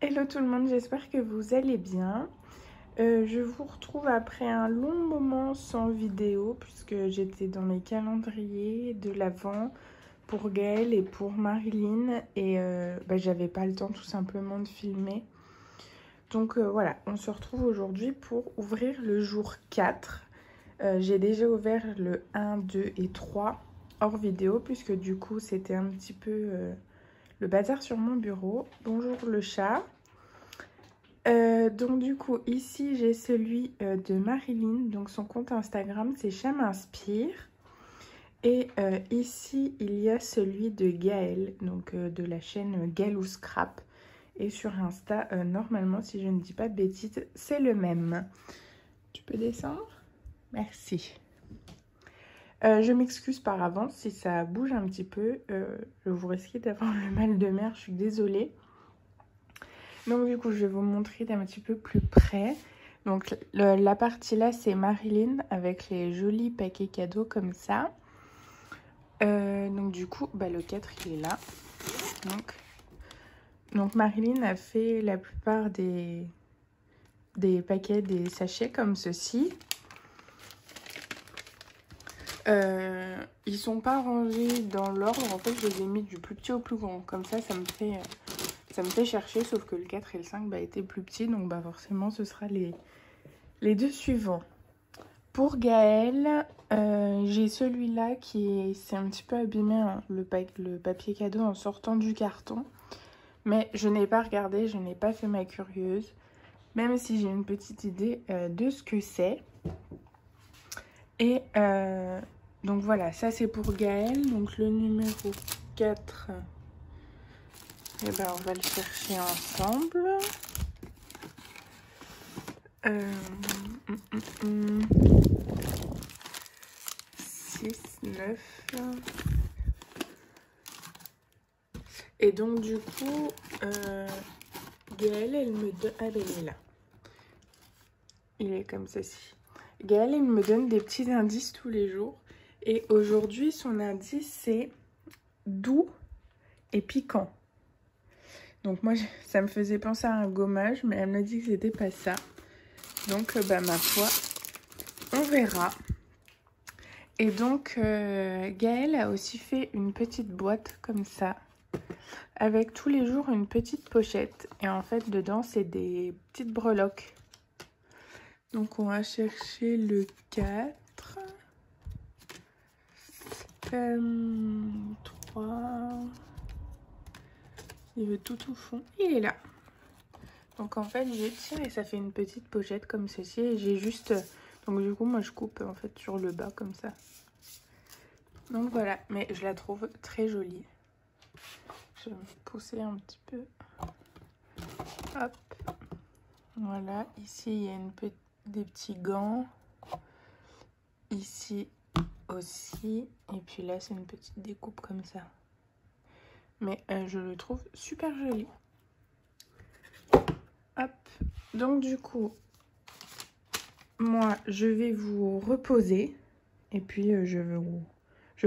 Hello tout le monde, j'espère que vous allez bien. Je vous retrouve après un long moment sans vidéo puisque j'étais dans mes calendriers de l'Avent pour Gaëlle et pour Marilyn et j'avais pas le temps tout simplement de filmer. Donc voilà, on se retrouve aujourd'hui pour ouvrir le jour 4. J'ai déjà ouvert le 1, 2 et 3 hors vidéo puisque du coup c'était un petit peu le bazar sur mon bureau. Bonjour le chat. Donc du coup ici j'ai celui de Marilyn, donc son compte Instagram c'est Chat m'inspire. Et ici il y a celui de Gaëlle, donc de la chaîne Galou Scrap. Et sur Insta, normalement si je ne dis pas de bêtises, c'est le même. Tu peux descendre? Merci. Je m'excuse par avance si ça bouge un petit peu, vous risquez d'avoir le mal de mer, je suis désolée. Donc du coup, je vais vous montrer d'un petit peu plus près. Donc la partie là, c'est Marilyn avec les jolis paquets cadeaux comme ça. Donc du coup, le 4, il est là. Donc Marilyn a fait la plupart des paquets, des sachets comme ceci. Ils sont pas rangés dans l'ordre. En fait, je les ai mis du plus petit au plus grand. Comme ça, ça me fait chercher, sauf que le 4 et le 5 étaient plus petits, donc forcément ce sera les deux suivants. Pour Gaëlle, j'ai celui-là qui s'est un petit peu abîmé, hein, le papier cadeau en sortant du carton. Mais je n'ai pas regardé, je n'ai pas fait ma curieuse, même si j'ai une petite idée de ce que c'est. Et donc voilà, ça c'est pour Gaëlle. Donc le numéro 4... Et on va le chercher ensemble. 6, 9. Et donc du coup, Gaëlle, elle me donne... Ah ben il est là. Il est comme ceci. Gaëlle, elle me donne des petits indices tous les jours. Et aujourd'hui, son indice, c'est doux et piquant. Donc moi, ça me faisait penser à un gommage, mais elle me dit que c'était pas ça. Donc ma foi, on verra. Et donc Gaëlle a aussi fait une petite boîte comme ça, avec tous les jours une petite pochette. Et en fait, dedans, c'est des petites breloques. Donc on va chercher le 4. 3... Il veut tout au fond. Il est là. Donc en fait, je tire et ça fait une petite pochette comme ceci. Et j'ai juste... Donc du coup, moi je coupe en fait sur le bas comme ça. Donc voilà, mais je la trouve très jolie. Je vais pousser un petit peu. Hop. Voilà, ici il y a des petits gants. Ici aussi. Et puis là, c'est une petite découpe comme ça. Mais je le trouve super joli. Hop. Donc du coup, moi, je vais vous reposer. Et puis, je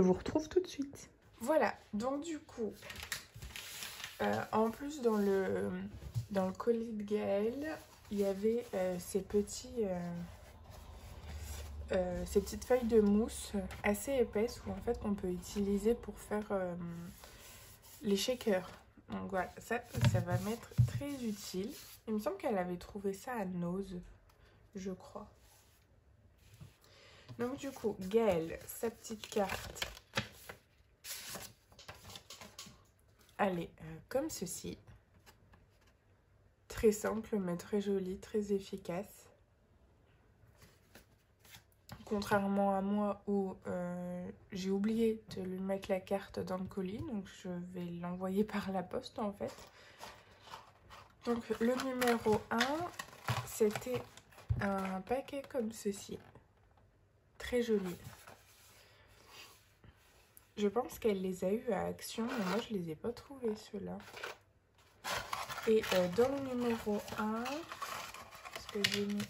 vous retrouve tout de suite. Voilà. Donc du coup, en plus dans le colis de Gaëlle, il y avait ces petites feuilles de mousse assez épaisses où en fait on peut utiliser pour faire les shakers. Donc voilà, ça va m'être très utile. Il me semble qu'elle avait trouvé ça à Nose, je crois. Donc du coup, Gaëlle, sa petite carte. Elle est comme ceci. Très simple mais très jolie, très efficace. Contrairement à moi où j'ai oublié de lui mettre la carte dans le colis. Donc je vais l'envoyer par la poste en fait. Donc le numéro 1, c'était un paquet comme ceci. Très joli. Je pense qu'elle les a eu à Action, mais moi je les ai pas trouvés ceux-là. Et dans le numéro 1, parce que j'ai mis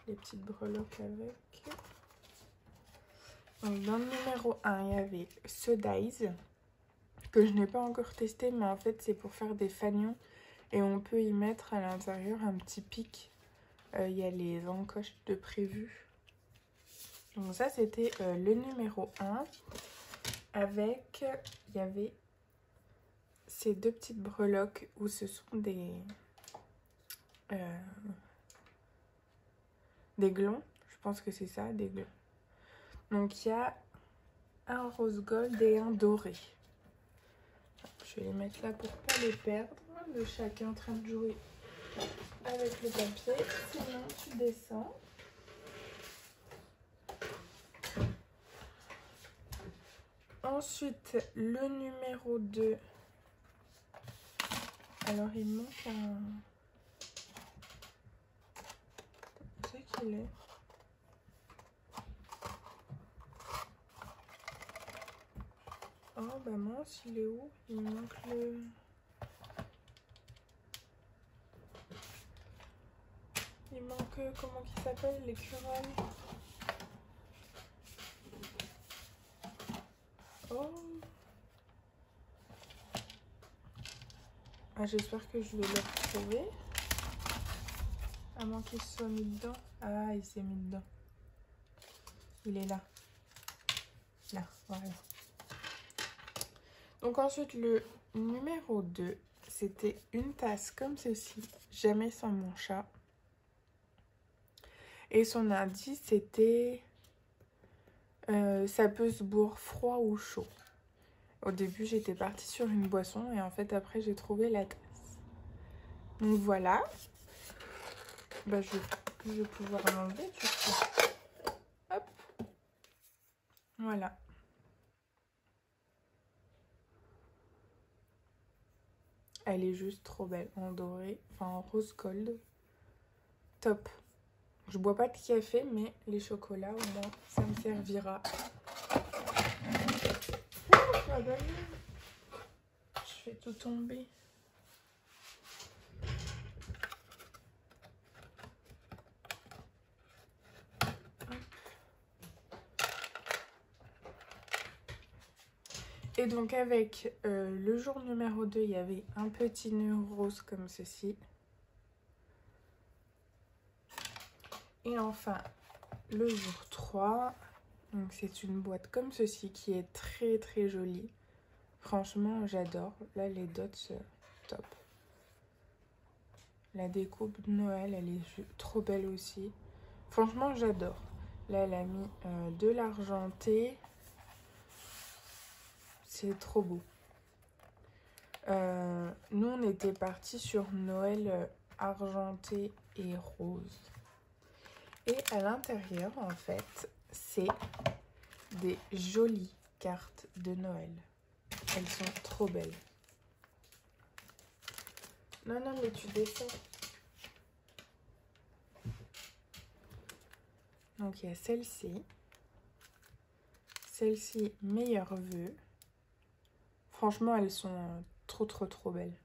les petites breloques avec. Donc dans le numéro 1, il y avait ce Dies, que je n'ai pas encore testé, mais en fait c'est pour faire des fanions. Et on peut y mettre à l'intérieur un petit pic. Il y a les encoches de prévu. Donc ça, c'était le numéro 1. Avec, il y avait ces deux petites breloques où ce sont des glons. Je pense que c'est ça, des glons. Donc il y a un rose gold et un doré. Je vais les mettre là pour pas les perdre. Le chat est en train de jouer avec le papier. Sinon, tu descends. Ensuite, le numéro 2. Alors, il manque un... Où c'est qu'il est? Oh, bah mince, il est où? Il manque le... Il manque, comment il s'appelle, l'écureuil? Oh! Ah, j'espère que je vais le retrouver. À moins qu'il se soit mis dedans. Ah, il s'est mis dedans. Il est là. Là, voilà. Donc ensuite, le numéro 2, c'était une tasse comme ceci. Jamais sans mon chat. Et son indice, c'était... ça peut se boire froid ou chaud. Au début, j'étais partie sur une boisson et en fait, après, j'ai trouvé la tasse. Donc voilà. Bah, je vais pouvoir l'enlever du coup. Hop. Voilà. Elle est juste trop belle. En doré, enfin en rose gold. Top. Je bois pas de café, mais les chocolats, au moins, ça me servira. Oh, je fais tout tomber. Et donc avec le jour numéro 2, il y avait un petit nœud rose comme ceci. Et enfin, le jour 3, donc c'est une boîte comme ceci qui est très très jolie. Franchement, j'adore. Là, les dots, top. La découpe de Noël, elle est trop belle aussi. Franchement, j'adore. Là, elle a mis de l'argenté. C'est trop beau. Nous, on était partis sur Noël argenté et rose. Et à l'intérieur, en fait, c'est des jolies cartes de Noël. Elles sont trop belles. Non, non, mais tu descends. Donc, il y a celle-ci. Celle-ci, meilleurs vœux. Franchement, elles sont trop, trop, trop belles.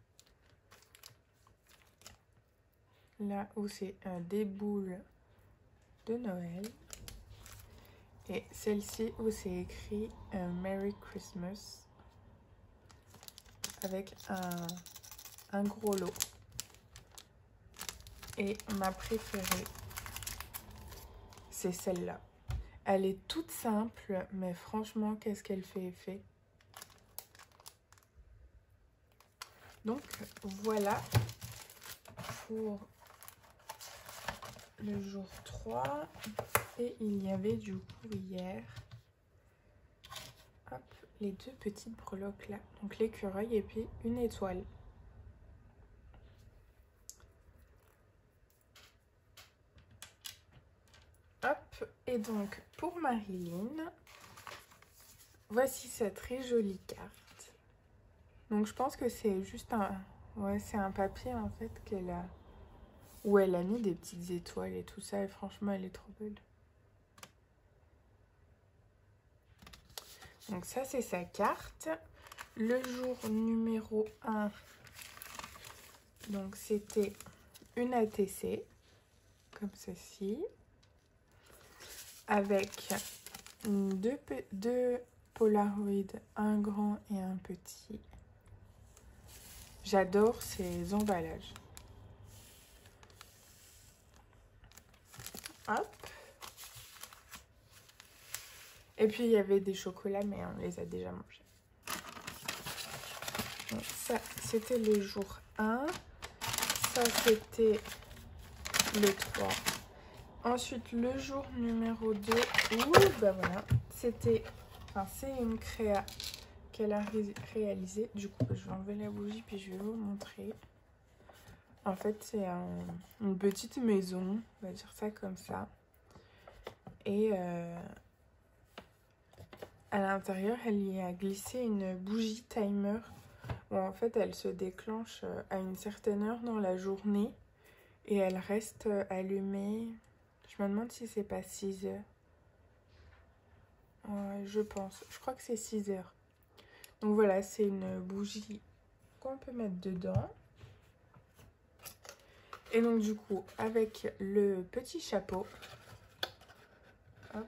Là où c'est des boules de Noël. Et celle-ci où c'est écrit Merry Christmas. Avec un gros lot. Et ma préférée, c'est celle-là. Elle est toute simple, mais franchement, qu'est-ce qu'elle fait effet. Donc, voilà pour le jour 3. Et il y avait du coup hier, hop, les deux petites breloques là. Donc l'écureuil et puis une étoile. Hop, et donc pour Marilyn, voici cette très jolie carte. Donc je pense que c'est juste un... Ouais, c'est un papier en fait qu'elle a... Où elle a mis des petites étoiles et tout ça. Et franchement, elle est trop belle. Donc ça, c'est sa carte. Le jour numéro 1, donc c'était une ATC, comme ceci. Avec deux Polaroid, un grand et un petit. J'adore ces emballages. Hop. Et puis il y avait des chocolats, mais on les a déjà mangés. Donc ça, c'était le jour 1. Ça, c'était le 3. Ensuite, le jour numéro 2. Ouh, bah voilà. C'était... Enfin, c'est une créa qu'elle a réalisée. Du coup, je vais enlever la bougie, puis je vais vous montrer. En fait, c'est une petite maison. On va dire ça comme ça. Et... à l'intérieur, elle y a glissé une bougie timer où en fait elle se déclenche à une certaine heure dans la journée et elle reste allumée. Je me demande si c'est pas 6 heures. Ouais, je pense. Je crois que c'est 6 heures. Donc voilà, c'est une bougie qu'on peut mettre dedans. Et donc du coup, avec le petit chapeau. Hop.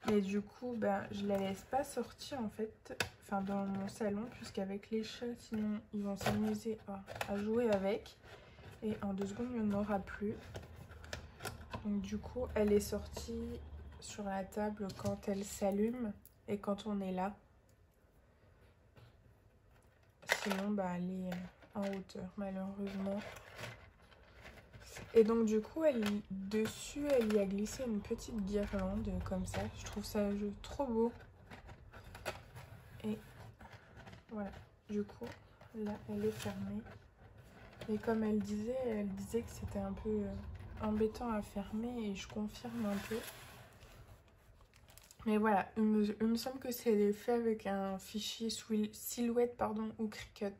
Et du coup, ben, je la laisse pas sortir en fait, enfin dans mon salon, puisqu'avec les chats, sinon ils vont s'amuser à jouer avec. Et en 2 secondes, il n'y en aura plus. Donc du coup, elle est sortie sur la table quand elle s'allume et quand on est là. Sinon, bah, elle est en hauteur, malheureusement. Et donc du coup, dessus, elle y a glissé une petite guirlande comme ça. Je trouve ça trop beau. Et voilà, du coup, là, elle est fermée. Et comme elle disait que c'était un peu embêtant à fermer et je confirme un peu. Mais voilà, il me semble que c'est fait avec un fichier Silhouette pardon, ou Cricut.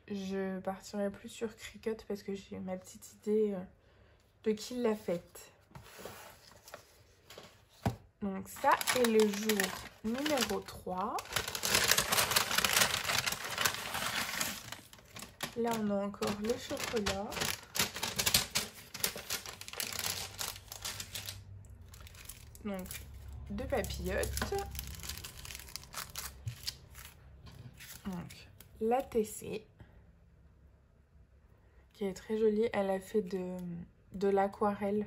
Je partirai plus sur Cricut parce que j'ai ma petite idée de qui l'a faite. Donc ça est le jour numéro 3. Là, on a encore le chocolat. Donc, 2 papillotes. Donc, la TC, qui est très jolie. Elle a fait de l'aquarelle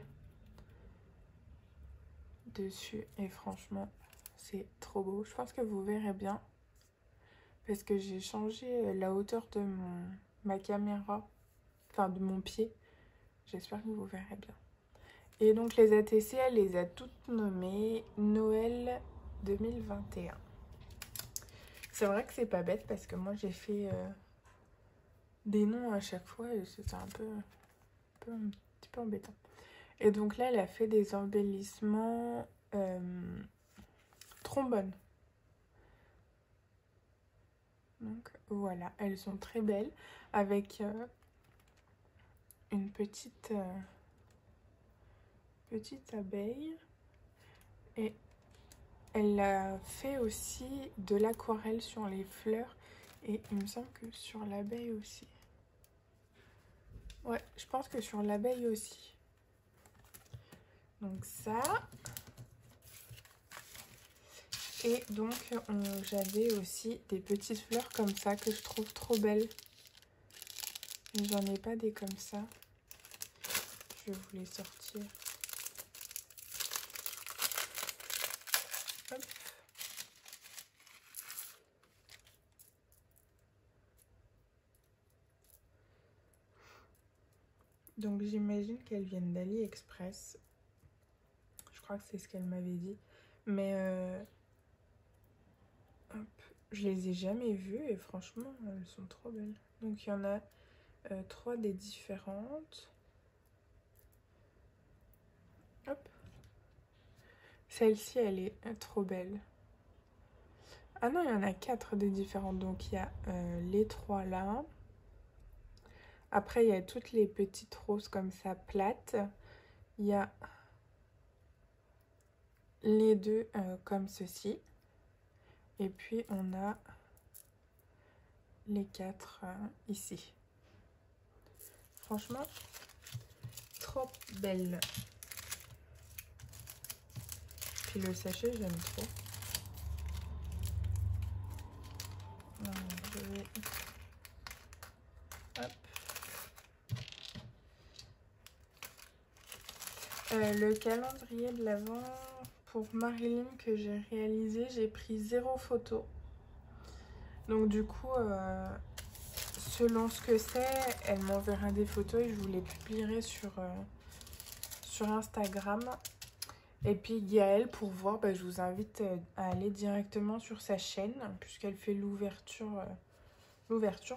dessus. Et franchement, c'est trop beau. Je pense que vous verrez bien. Parce que j'ai changé la hauteur de ma caméra. Enfin, de mon pied. J'espère que vous verrez bien. Et donc, les ATC, elle les a toutes nommées Noël 2021. C'est vrai que c'est pas bête parce que moi, j'ai fait des noms à chaque fois et c'est un petit peu embêtant. Et donc là, elle a fait des embellissements trombone. Donc voilà, elles sont très belles avec une petite abeille. Et elle a fait aussi de l'aquarelle sur les fleurs et il me semble que sur l'abeille aussi. Ouais, je pense que sur l'abeille aussi. Donc ça. Et donc j'avais aussi des petites fleurs comme ça que je trouve trop belles. Mais j'en ai pas des comme ça. Je vais vous les sortir. Hop. Donc j'imagine qu'elles viennent d'AliExpress. Je crois que c'est ce qu'elle m'avait dit. Mais hop, je les ai jamais vues et franchement elles sont trop belles. Donc il y en a 3 des différentes. Hop. Celle-ci elle est trop belle. Ah non, il y en a 4 des différentes. Donc il y a les 3 là. Après il y a toutes les petites roses comme ça plates. Il y a les 2 comme ceci. Et puis on a les 4 ici. Franchement, trop belle. Puis le sachet, j'aime trop. Je vais Hop. Le calendrier de l'Avent pour Marilyn que j'ai réalisé, j'ai pris 0 photo. Donc du coup, selon ce que c'est, elle m'enverra des photos et je vous les publierai sur Instagram. Et puis Gaëlle, pour voir, je vous invite à aller directement sur sa chaîne puisqu'elle fait l'ouverture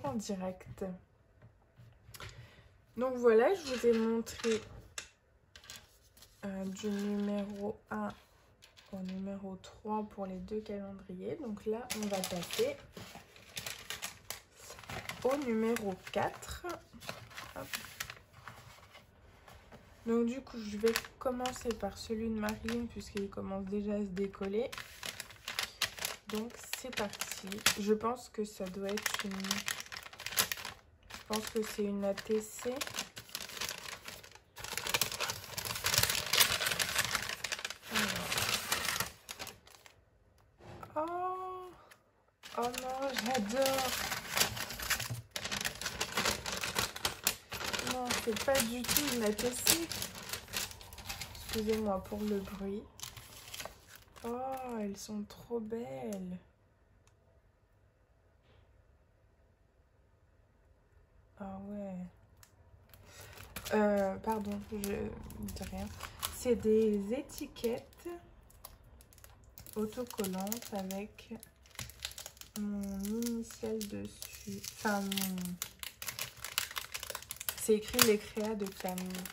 en direct. Donc voilà, je vous ai montré du numéro 1 au numéro 3 pour les 2 calendriers. Donc là, on va passer au numéro 4. Hop. Donc du coup, je vais commencer par celui de Marilyn puisqu'il commence déjà à se décoller. Donc c'est parti. Je pense que ça doit être une... Je pense que c'est une ATC. Oh, oh non, j'adore. Non, c'est pas du tout une ATC. Excusez-moi pour le bruit. Oh, elles sont trop belles. Ah ouais. Pardon, je dis rien. C'est des étiquettes autocollantes avec mon initiale dessus. Enfin, c'est écrit les créas de Camille.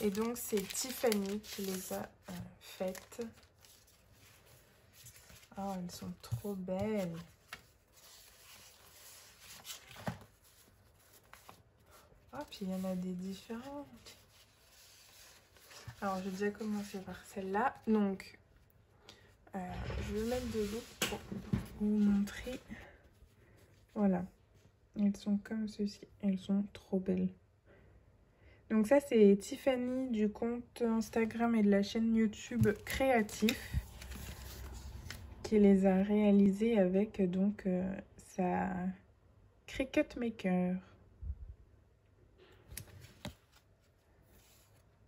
Et donc, c'est Tiffany qui les a faites. Oh, elles sont trop belles. Oh, puis il y en a des différentes. Alors, j'ai déjà commencé par celle-là. Donc, je vais mettre de l'eau pour vous montrer. Voilà. Elles sont comme ceci. Elles sont trop belles. Donc ça, c'est Tiffany du compte Instagram et de la chaîne YouTube Créatif qui les a réalisées avec donc sa Cricut Maker.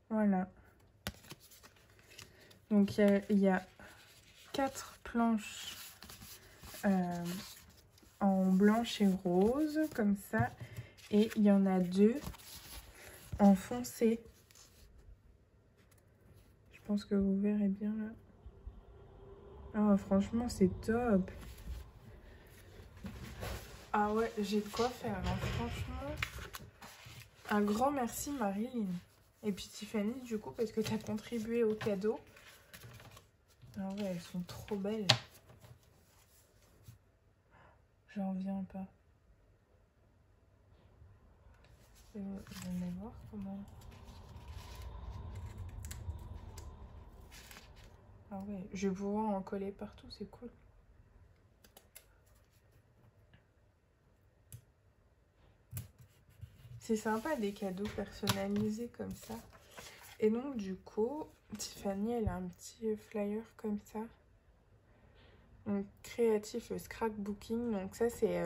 Voilà. Donc il y a 4 planches en blanche et rose comme ça, et il y en a 2 en foncé. Je pense que vous verrez bien là. Ah, franchement, c'est top. Ah ouais, j'ai de quoi faire, hein. Franchement, un grand merci Marilyn. Et puis Tiffany, du coup, parce que tu as contribué au cadeau. Ah ouais, elles sont trop belles. J'en reviens pas. Je vais voir comment... Ah ouais, je vais pouvoir en coller partout, c'est cool. C'est sympa des cadeaux personnalisés comme ça. Et donc du coup, Tiffany, elle a un petit flyer comme ça. Donc créatif scrapbooking. Donc ça c'est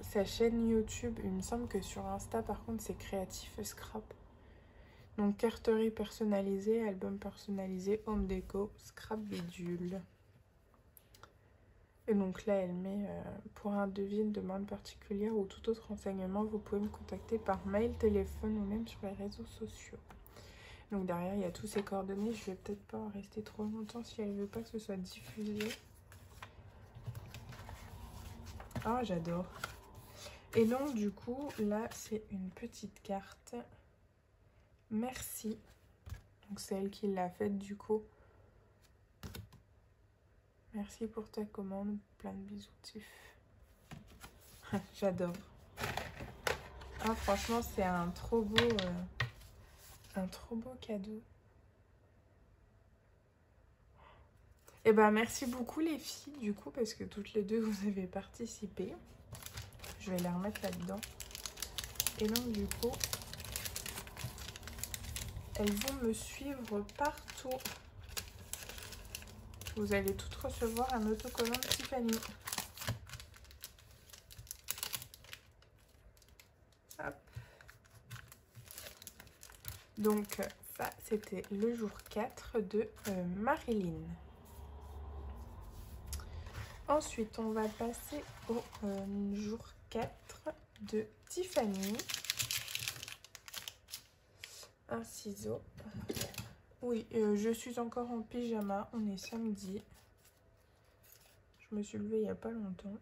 sa chaîne YouTube. Il me semble que sur Insta par contre c'est créatif scrap. Donc carterie personnalisée, album personnalisé, home déco, scrap bidule. Et donc là elle met pour un devis, une demande particulière ou tout autre renseignement, vous pouvez me contacter par mail, téléphone ou même sur les réseaux sociaux. Donc derrière il y a tous ses coordonnées. Je vais peut-être pas rester trop longtemps si elle veut pas que ce soit diffusé. Ah, j'adore. Et donc du coup là c'est une petite carte. Merci. Donc c'est elle qui l'a faite du coup. Merci pour ta commande. Plein de bisous Tiff. J'adore. Ah franchement c'est un trop beau cadeau. Et ben merci beaucoup les filles du coup, parce que toutes les deux vous avez participé. Je vais les remettre là-dedans. Et donc du coup, elles vont me suivre partout. Vous allez toutes recevoir un autocollant de Tiffany. Donc ça, c'était le jour 4 de Marilyn. Ensuite, on va passer au jour 4 de Tiffany. Un ciseau. Oui, je suis encore en pyjama. On est samedi. Je me suis levée il n'y a pas longtemps.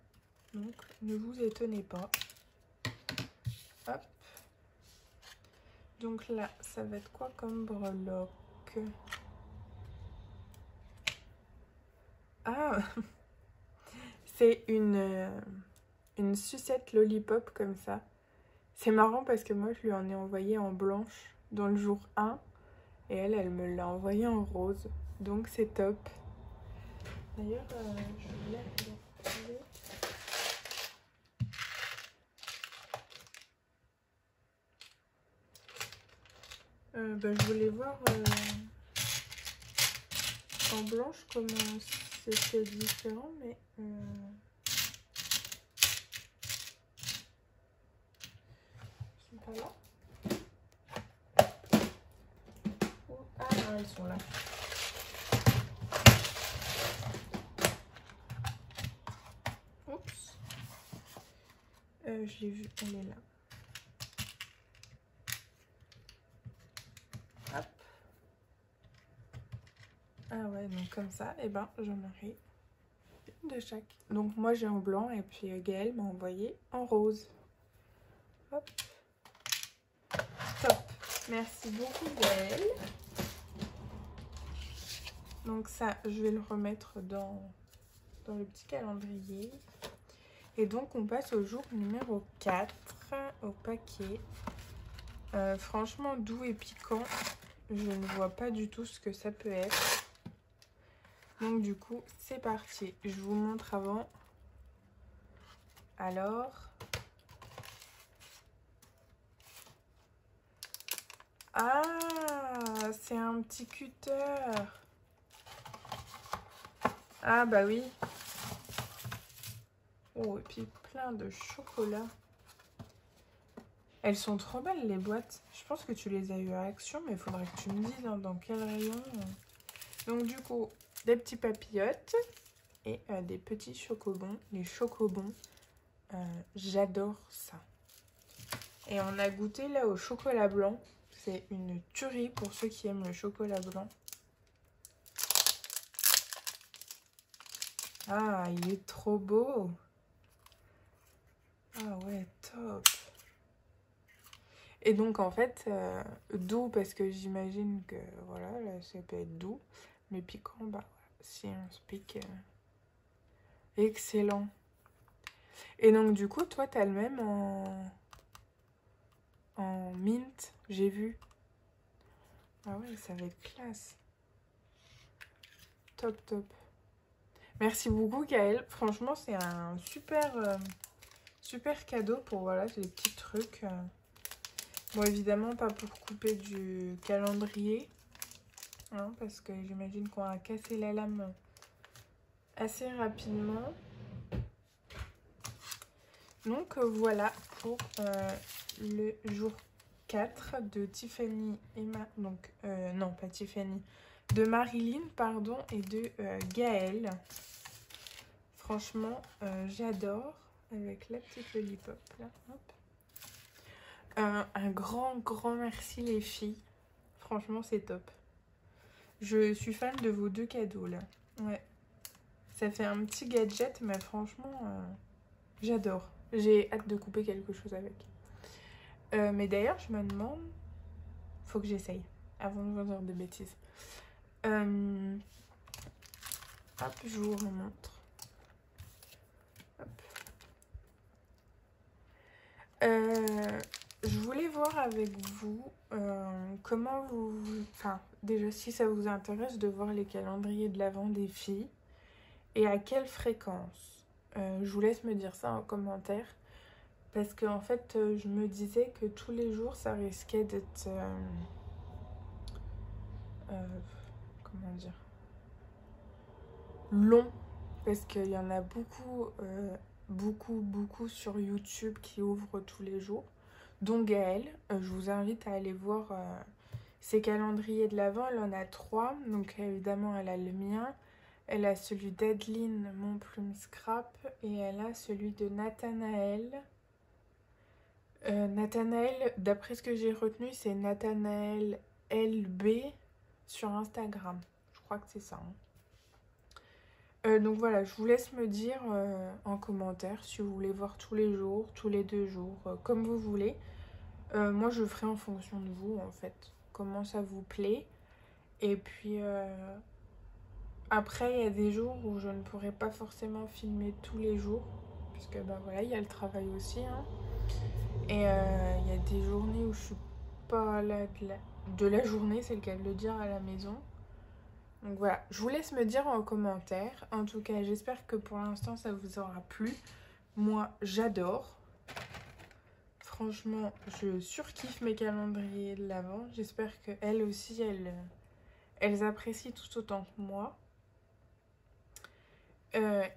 Donc, ne vous étonnez pas. Hop. Donc là, ça va être quoi comme breloque? Ah, c'est une sucette lollipop comme ça. C'est marrant parce que moi, je lui en ai envoyé en blanche dans le jour 1. Et elle me l'a envoyé en rose. Donc, c'est top. D'ailleurs, je voulais la retrouver. Je voulais voir en blanche comment c'était différent, mais ils sont pas là. Ah non, ils sont là. Oups. Je l'ai vue, elle est là. Hop. Ah ouais, donc comme ça, et ben j'en aurai une de chaque. Donc moi j'ai en blanc et puis Gaëlle m'a envoyé en rose. Hop. Top. Merci beaucoup Gaëlle. Donc ça, je vais le remettre dans le petit calendrier. Et donc on passe au jour numéro 4, au paquet. Franchement doux et piquant. Je ne vois pas du tout ce que ça peut être. Donc du coup, c'est parti. Je vous montre avant. Alors. Ah, c'est un petit cutter. Ah bah oui. Oh, et puis plein de chocolat. Elles sont trop belles les boîtes. Je pense que tu les as eues à Action, mais il faudrait que tu me dises hein, dans quel rayon. Donc du coup, des petits papillotes et des petits chocobons. Les chocobons, j'adore ça. Et on a goûté là au chocolat blanc. C'est une tuerie pour ceux qui aiment le chocolat blanc. Ah, il est trop beau. Ah ouais, top. Et donc en fait, doux parce que j'imagine que voilà, là, ça peut être doux. Mais piquant, bah voilà, si on se pique, excellent. Et donc du coup, toi t'as le même en mint, j'ai vu. Ah ouais, ça va être classe. Top, top. Merci beaucoup Gaëlle. Franchement, c'est un super cadeau pour voilà, des petits trucs. Bon, évidemment, pas pour couper du calendrier. Hein, parce que j'imagine qu'on a cassé la lame assez rapidement. Donc voilà pour le jour 4 de Tiffany et donc non pas Tiffany, de Marilyn pardon et de Gaëlle. Franchement j'adore avec la petite lollipop là. Hop. Un grand merci les filles. Franchement c'est top. Je suis fan de vos deux cadeaux là. Ouais. Ça fait un petit gadget mais franchement j'adore. J'ai hâte de couper quelque chose avec. Mais d'ailleurs, je me demande... Faut que j'essaye avant de vous dire des bêtises. Hop, je vous remontre. Hop. Je voulais voir avec vous comment vous... Enfin, déjà, si ça vous intéresse de voir les calendriers de l'Avent des filles et à quelle fréquence. Je vous laisse me dire ça en commentaire. Parce que en fait, je me disais que tous les jours, ça risquait d'être... comment dire? Long. Parce qu'il y en a beaucoup sur YouTube qui ouvrent tous les jours. Donc Gaëlle, je vous invite à aller voir ses calendriers de l'Avent. Elle en a 3. Donc évidemment, elle a le mien. Elle a celui d'Adeline, Mon Plume Scrap. Et elle a celui de Nathanaël. Nathanaël, d'après ce que j'ai retenu, c'est Nathanaël LB sur Instagram. Je crois que c'est ça. Donc voilà, je vous laisse me dire en commentaire si vous voulez voir tous les jours, tous les 2 jours, comme vous voulez. Moi, je ferai en fonction de vous, en fait, comment ça vous plaît. Et puis, après, il y a des jours où je ne pourrai pas forcément filmer tous les jours. Puisque, ben voilà, il y a le travail aussi, hein. Et il y a des journées où je suis pas là de la journée, c'est le cas de le dire, à la maison. Donc voilà, je vous laisse me dire en commentaire. En tout cas, j'espère que pour l'instant, ça vous aura plu. Moi, j'adore. Franchement, je surkiffe mes calendriers de l'Avent. J'espère qu'elles aussi, elles apprécient tout autant que moi.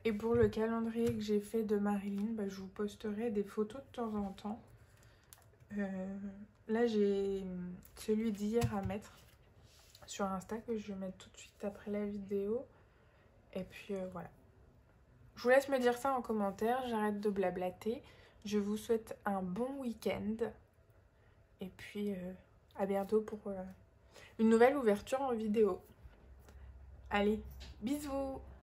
Et pour le calendrier que j'ai fait de Marilyn, bah, je vous posterai des photos de temps en temps. Là, j'ai celui d'hier à mettre sur Insta que je vais mettre tout de suite après la vidéo. Et puis voilà. Je vous laisse me dire ça en commentaire. J'arrête de blablater. Je vous souhaite un bon week-end. Et puis à bientôt pour une nouvelle ouverture en vidéo. Allez, bisous!